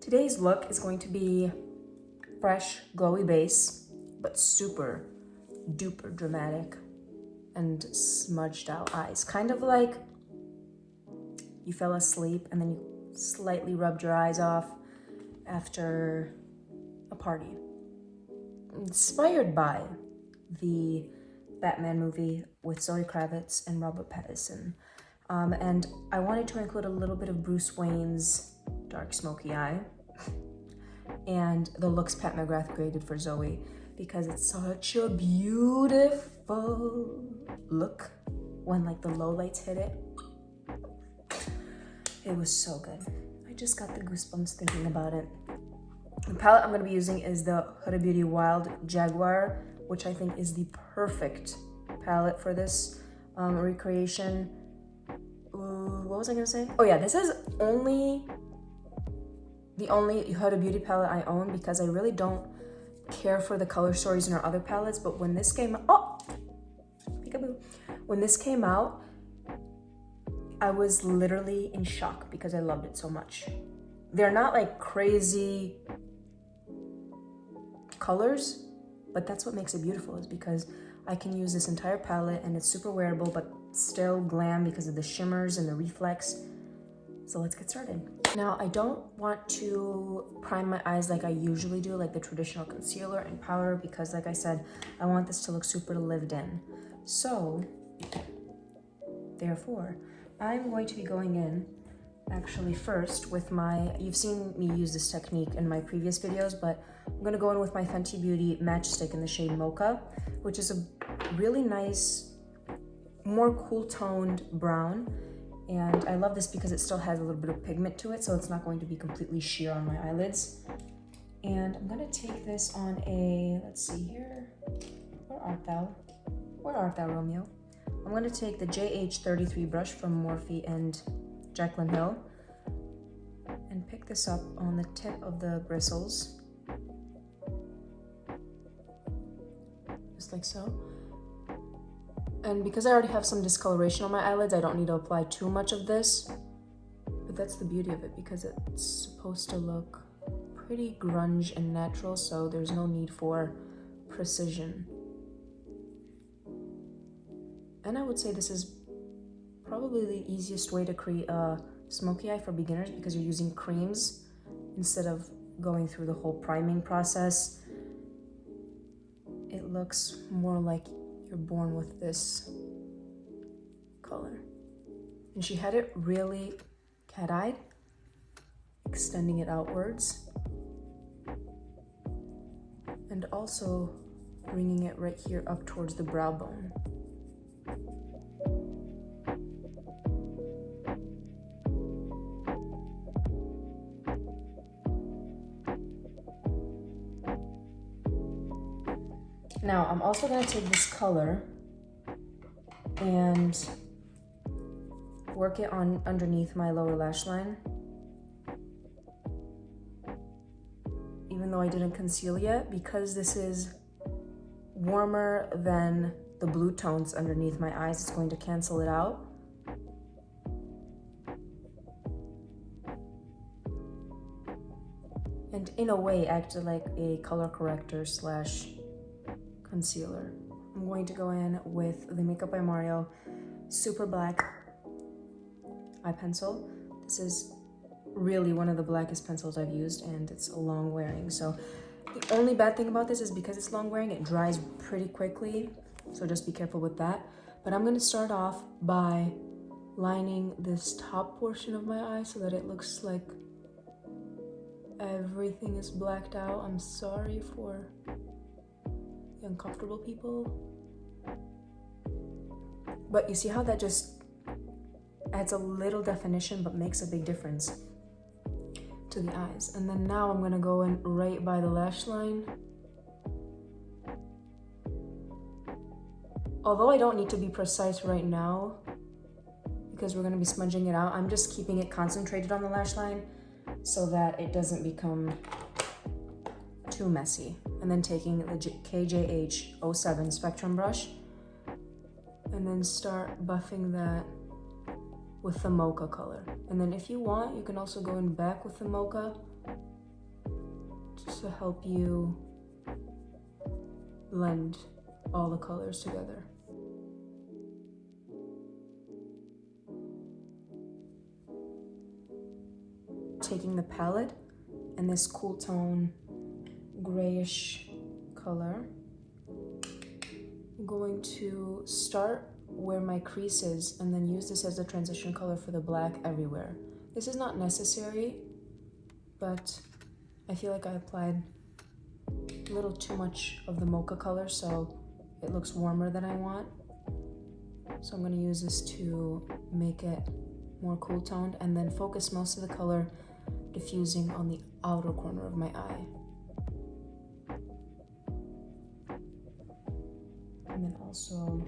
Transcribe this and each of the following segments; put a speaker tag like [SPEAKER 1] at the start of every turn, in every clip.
[SPEAKER 1] Today's look is going to be fresh, glowy base, but super duper dramatic and smudged out eyes. Kind of like you fell asleep and then you slightly rubbed your eyes off after a party. Inspired by the Batman movie with Zoe Kravitz and Robert Pattinson. And I wanted to include a little bit of Bruce Wayne's dark smoky eye and the looks Pat McGrath created for Zoe, because it's such a beautiful look when like the low lights hit it. It was so good. I just got the goosebumps thinking about it. The palette I'm going to be using is the Huda Beauty Wild Jaguar, which I think is the perfect palette for this recreation. What was I going to say? Oh yeah, this is the only Huda Beauty palette I own, because I really don't care for the color stories in our other palettes. But when this came out, peekaboo. When this came out, I was literally in shock because I loved it so much. They're not like crazy colors, but that's what makes it beautiful, is because I can use this entire palette and it's super wearable but still glam because of the shimmers and the reflex. So let's get started. Now, I don't want to prime my eyes like I usually do, like the traditional concealer and powder, because like I said, I want this to look super lived in. So, therefore, I'm going to be going in actually first with you've seen me use this technique in my previous videos, but I'm gonna go in with my Fenty Beauty matchstick in the shade Mocha, which is a really nice, more cool toned brown. And I love this because it still has a little bit of pigment to it, so it's not going to be completely sheer on my eyelids. And I'm gonna take this on a, let's see here, where art thou? Where art thou, Romeo? I'm gonna take the JH33 brush from Morphe and Jaclyn Hill and pick this up on the tip of the bristles, just like so. And because I already have some discoloration on my eyelids, I don't need to apply too much of this. But that's the beauty of it, because it's supposed to look pretty grunge and natural, so there's no need for precision. And I would say this is probably the easiest way to create a smoky eye for beginners, because you're using creams instead of going through the whole priming process. It looks more like you're born with this color. And she had it really cat-eyed, extending it outwards, and also bringing it right here up towards the brow bone. Now, I'm also going to take this color and work it on underneath my lower lash line. Even though I didn't conceal yet, because this is warmer than the blue tones underneath my eyes, it's going to cancel it out. And in a way, acted like a color corrector slash concealer. I'm going to go in with the Makeup by Mario Super Black eye pencil. This is really one of the blackest pencils I've used, and it's long wearing. So the only bad thing about this is because it's long wearing, it dries pretty quickly. So just be careful with that. But I'm going to start off by lining this top portion of my eye so that it looks like everything is blacked out. I'm sorry for uncomfortable people, but you see how that just adds a little definition but makes a big difference to the eyes. And then now I'm gonna go in right by the lash line. Although I don't need to be precise right now because we're gonna be smudging it out, I'm just keeping it concentrated on the lash line so that it doesn't become too messy. And then taking the KJH07 Spectrum brush and then start buffing that with the mocha color. And then if you want, you can also go in back with the mocha just to help you blend all the colors together. Taking the palette and this cool tone grayish color, I'm going to start where my crease is and then use this as the transition color for the black everywhere. This is not necessary, but I feel like I applied a little too much of the mocha color, so it looks warmer than I want. So I'm going to use this to make it more cool toned and then focus most of the color diffusing on the outer corner of my eye. And then also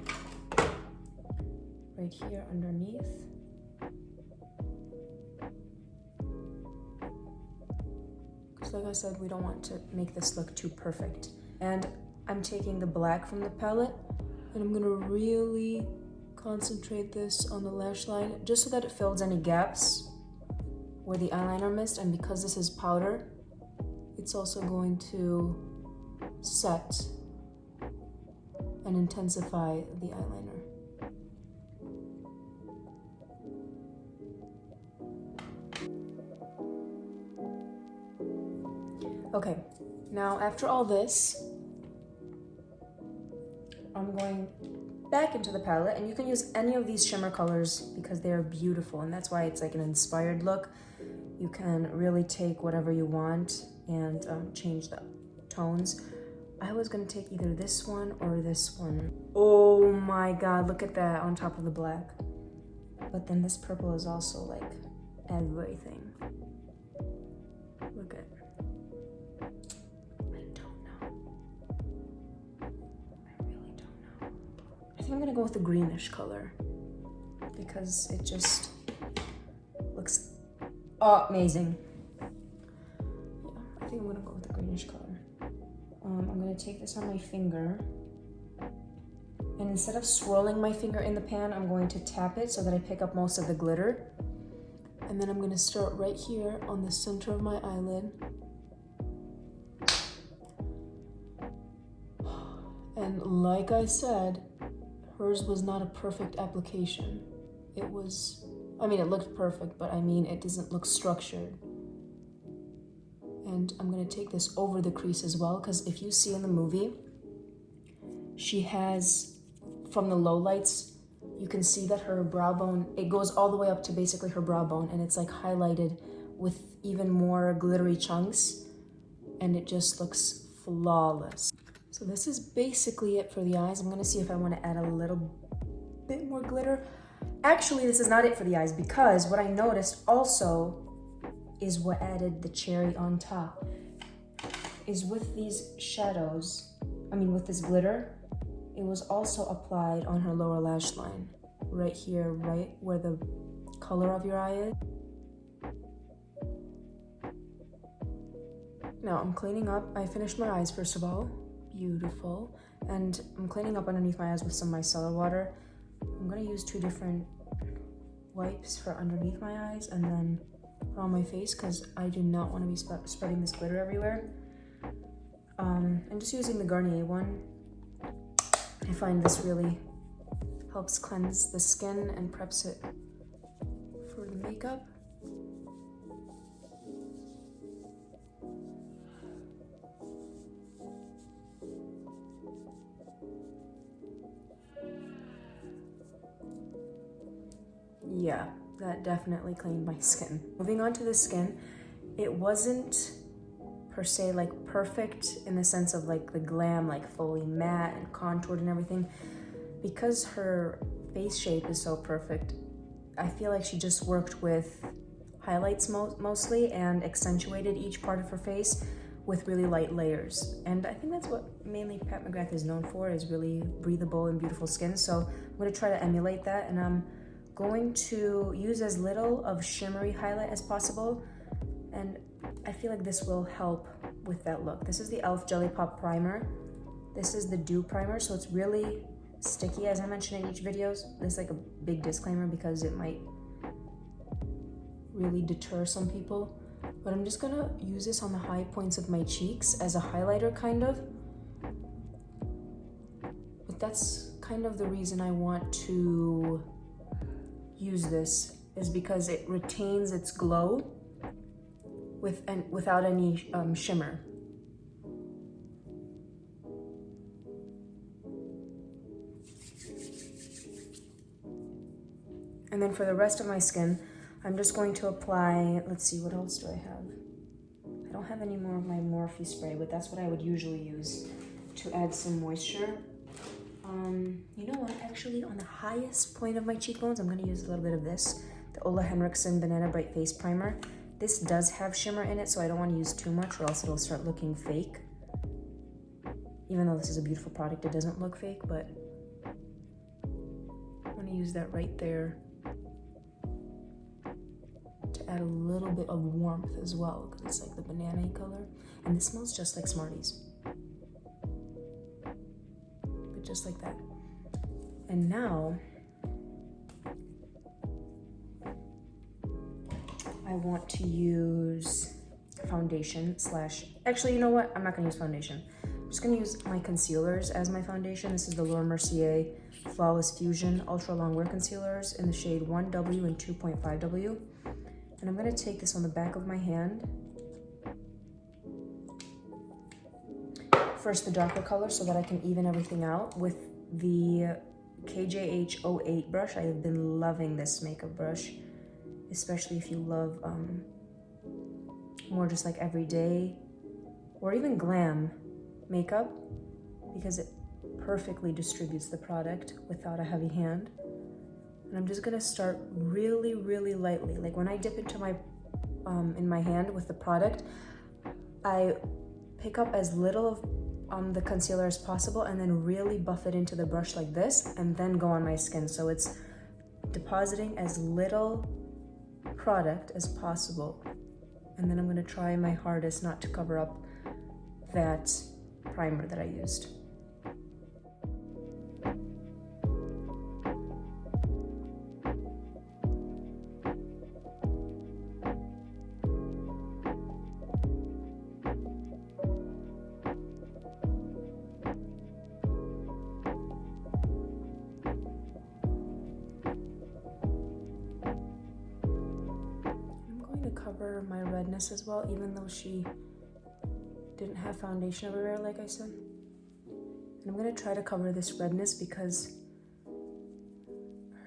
[SPEAKER 1] right here underneath. Because like I said, we don't want to make this look too perfect. And I'm taking the black from the palette and I'm gonna really concentrate this on the lash line just so that it fills any gaps where the eyeliner missed. And because this is powder, it's also going to set and intensify the eyeliner. Okay, now after all this, I'm going back into the palette, and you can use any of these shimmer colors because they're beautiful, and that's why it's like an inspired look. You can really take whatever you want and change the tones. I was gonna take either this one or this one. Oh my god, look at that on top of the black. But then this purple is also like everything. Look at, I don't know. I really don't know. I think I'm gonna go with the greenish color because it just looks amazing. Yeah, I think I'm gonna go with the greenish color. I'm gonna take this on my finger, and instead of swirling my finger in the pan, I'm going to tap it so that I pick up most of the glitter. And then I'm gonna start right here on the center of my eyelid. And like I said, hers was not a perfect application. It was, I mean, it looked perfect, but I mean, it doesn't look structured. And I'm gonna take this over the crease as well, because if you see in the movie, she has, from the low lights, you can see that her brow bone, it goes all the way up to basically her brow bone, and it's like highlighted with even more glittery chunks, and it just looks flawless. So this is basically it for the eyes. I'm gonna see if I wanna add a little bit more glitter. Actually, this is not it for the eyes, because what I noticed also is what added the cherry on top, is with these shadows, with this glitter, it was also applied on her lower lash line, right here, right where the color of your eye is. Now I'm cleaning up. I finished my eyes first of all, beautiful, and I'm cleaning up underneath my eyes with some micellar water. I'm gonna use 2 different wipes for underneath my eyes and then on my face, because I do not want to be spreading this glitter everywhere. And just using the Garnier one, I find this really helps cleanse the skin and preps it for the makeup. Yeah, that definitely cleaned my skin. Moving on to the skin, it wasn't per se like perfect in the sense of like the glam, like fully matte and contoured and everything. Because her face shape is so perfect, I feel like she just worked with highlights mostly and accentuated each part of her face with really light layers. And I think that's what mainly Pat McGrath is known for, is really breathable and beautiful skin. So I'm gonna try to emulate that, and I'm going to use as little of shimmery highlight as possible, and I feel like this will help with that look. This is the e.l.f. Jelly Pop Primer. This is the Dew Primer, so it's really sticky, as I mentioned in each video. There's like a big disclaimer because it might really deter some people. but I'm just gonna use this on the high points of my cheeks as a highlighter kind of. But that's kind of the reason I want to use this, is because it retains its glow without any shimmer. And then for the rest of my skin, I'm just going to apply, let's see, what else do I have? I don't have any more of my Morphe spray, but that's what I would usually use to add some moisture. You know what, actually on the highest point of my cheekbones, I'm gonna use a little bit of this, the Henrickson Banana Bright Face Primer. This does have shimmer in it, so I don't wanna use too much or else it'll start looking fake. Even though this is a beautiful product, it doesn't look fake, but I'm gonna use that right there to add a little bit of warmth as well, because it's like the banana color. And this smells just like Smarties. But just like that. And now, I want to use foundation slash, actually, you know what? I'm not gonna use foundation. I'm just gonna use my concealers as my foundation. This is the Laura Mercier Flawless Fusion Ultra Long Wear Concealers in the shade 1W and 2.5W. And I'm gonna take this on the back of my hand. First the darker color so that I can even everything out with the KJH 08 brush. I have been loving this makeup brush, especially if you love more just like everyday or even glam makeup, because it perfectly distributes the product without a heavy hand. And I'm just gonna start really, really lightly. Like when I dip into my, in my hand with the product, I pick up as little of the concealer as possible and then really buff it into the brush like this and then go on my skin. So it's depositing as little product as possible. And then I'm gonna try my hardest not to cover up that primer that I used. Cover my redness as well, even though she didn't have foundation everywhere, like I said. And I'm gonna try to cover this redness because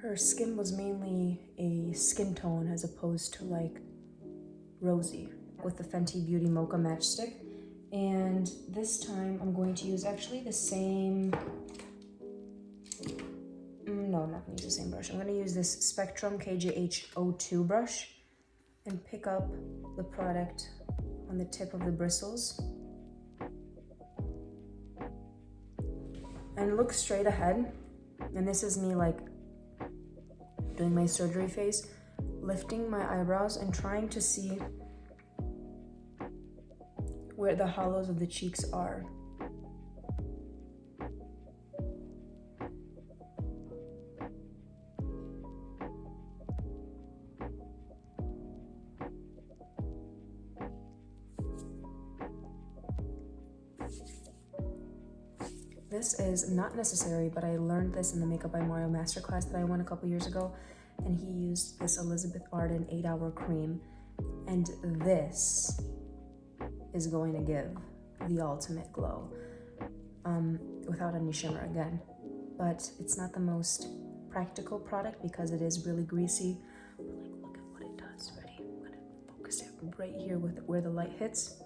[SPEAKER 1] her skin was mainly a skin tone as opposed to like rosy, with the Fenty Beauty Mocha Matchstick. And this time I'm going to use actually the same, no, I'm not gonna use the same brush. I'm gonna use this Spectrum KJH 02 brush and pick up the product on the tip of the bristles and look straight ahead. And this is me like doing my surgery face, lifting my eyebrows and trying to see where the hollows of the cheeks are. This is not necessary, but I learned this in the Makeup by Mario masterclass that I won a couple years ago, and he used this Elizabeth Arden 8-hour cream, and this is going to give the ultimate glow without any shimmer again. But it's not the most practical product because it is really greasy. But like, look at what it does. Ready? I'm gonna focus it right here with where the light hits.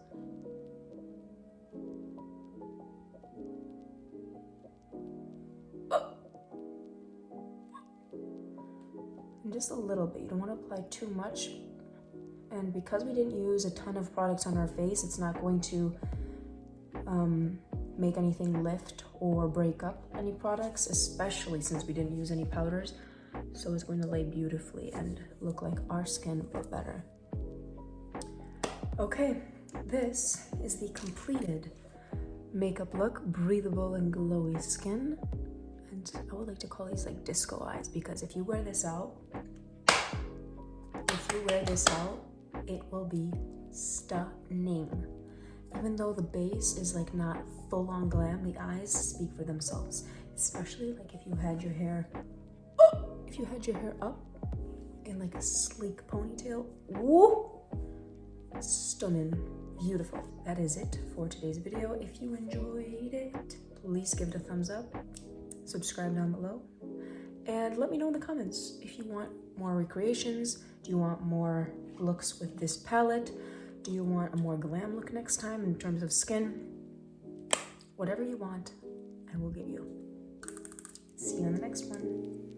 [SPEAKER 1] And just a little bit. You don't want to apply too much. And because we didn't use a ton of products on our face, it's not going to make anything lift or break up any products, especially since we didn't use any powders. So it's going to lay beautifully and look like our skin, but better. Okay, this is the completed makeup look. Breathable and glowy skin. And I would like to call these like disco eyes, because if you wear this out, it will be stunning. Even though the base is like not full on glam, the eyes speak for themselves. Especially like if you had your hair, up in like a sleek ponytail. Woo! Stunning, beautiful. That is it for today's video. If you enjoyed it, please give it a thumbs up, subscribe down below, and let me know in the comments if you want more recreations. Do you want more looks with this palette? Do you want a more glam look next time in terms of skin? Whatever you want, I will give you. See you on the next one.